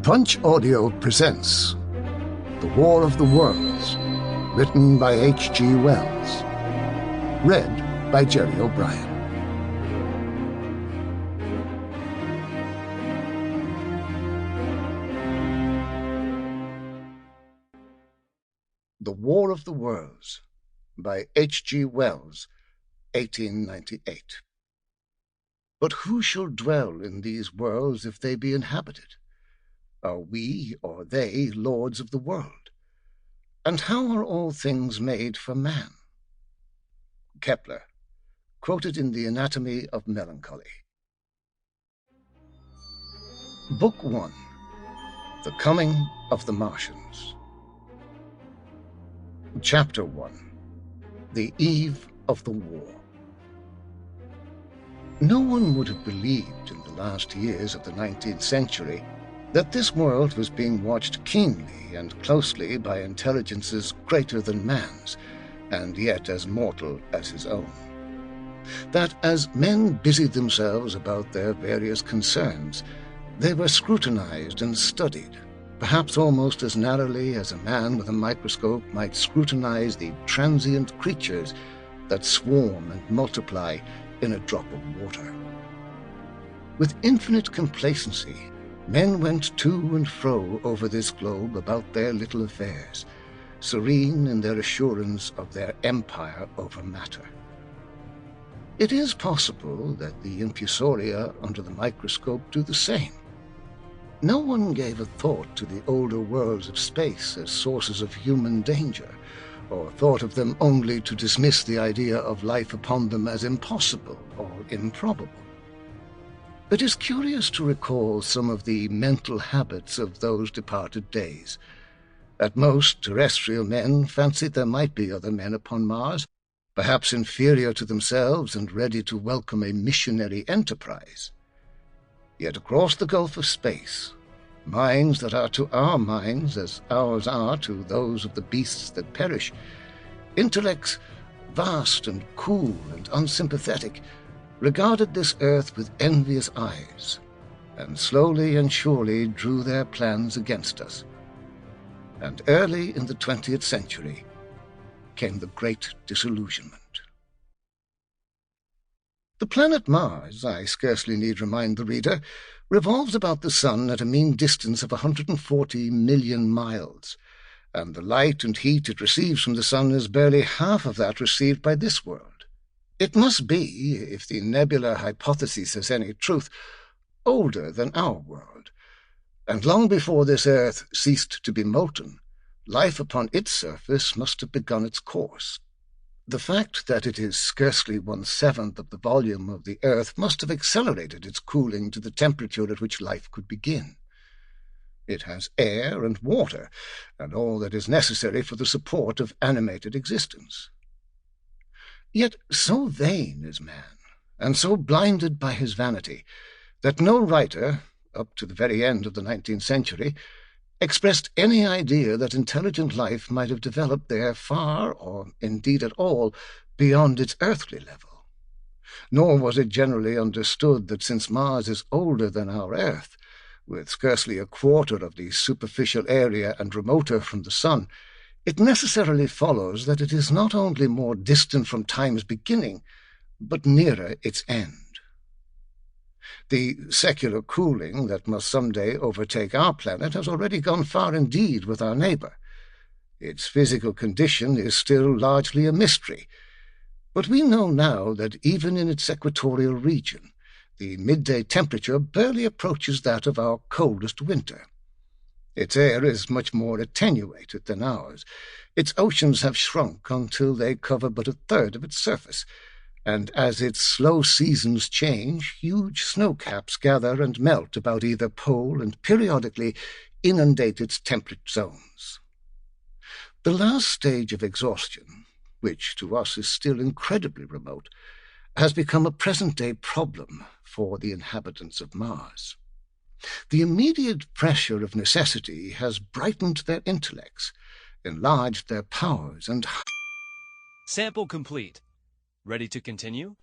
Punch Audio presents The War of the Worlds, written by H.G. Wells, read by Gerry O'Brien. The War of the Worlds by H.G. Wells, 1898. But who shall dwell in these worlds if they be inhabited? Are we or they lords of the world? And how are all things made for man? Kepler, quoted in the Anatomy of Melancholy. Book 1. The Coming of the Martians. Chapter 1. The Eve of the War. No one would have believed in the last years of the 19th century that this world was being watched keenly and closely by intelligences greater than man's, and yet as mortal as his own. That as men busied themselves about their various concerns, they were scrutinized and studied, perhaps almost as narrowly as a man with a microscope might scrutinize the transient creatures that swarm and multiply in a drop of water. With infinite complacency, men went to and fro over this globe about their little affairs, serene in their assurance of their empire over matter. It is possible that the infusoria under the microscope do the same. No one gave a thought to the older worlds of space as sources of human danger, or thought of them only to dismiss the idea of life upon them as impossible or improbable. It is curious to recall some of the mental habits of those departed days. At most, terrestrial men fancied there might be other men upon Mars, perhaps inferior to themselves and ready to welcome a missionary enterprise. Yet across the gulf of space, minds that are to our minds as ours are to those of the beasts that perish, intellects vast and cool and unsympathetic, regarded this earth with envious eyes, and slowly and surely drew their plans against us. And early in the 20th century came the Great Disillusionment. The planet Mars, I scarcely need remind the reader, revolves about the Sun at a mean distance of 140 million miles, and the light and heat it receives from the Sun is barely half of that received by this world. It must be, if the nebular hypothesis has any truth, older than our world, and long before this Earth ceased to be molten, life upon its surface must have begun its course. The fact that it is scarcely 1/7 of the volume of the Earth must have accelerated its cooling to the temperature at which life could begin. It has air and water, and all that is necessary for the support of animated existence. Yet so vain is man, and so blinded by his vanity, that no writer, up to the very end of the 19th century, expressed any idea that intelligent life might have developed there far, or indeed at all, beyond its earthly level. Nor was it generally understood that since Mars is older than our Earth, with scarcely a quarter of the superficial area and remoter from the Sun, it necessarily follows that it is not only more distant from time's beginning, but nearer its end. The secular cooling that must some day overtake our planet has already gone far indeed with our neighbor. Its physical condition is still largely a mystery, but we know now that even in its equatorial region, the midday temperature barely approaches that of our coldest winter. Its air is much more attenuated than ours. Its oceans have shrunk until they cover but 1/3 of its surface, and as its slow seasons change, huge snow-caps gather and melt about either pole and periodically inundate its temperate zones. The last stage of exhaustion, which to us is still incredibly remote, has become a present-day problem for the inhabitants of Mars. The immediate pressure of necessity has brightened their intellects, enlarged their powers, and... Sample complete. Ready to continue?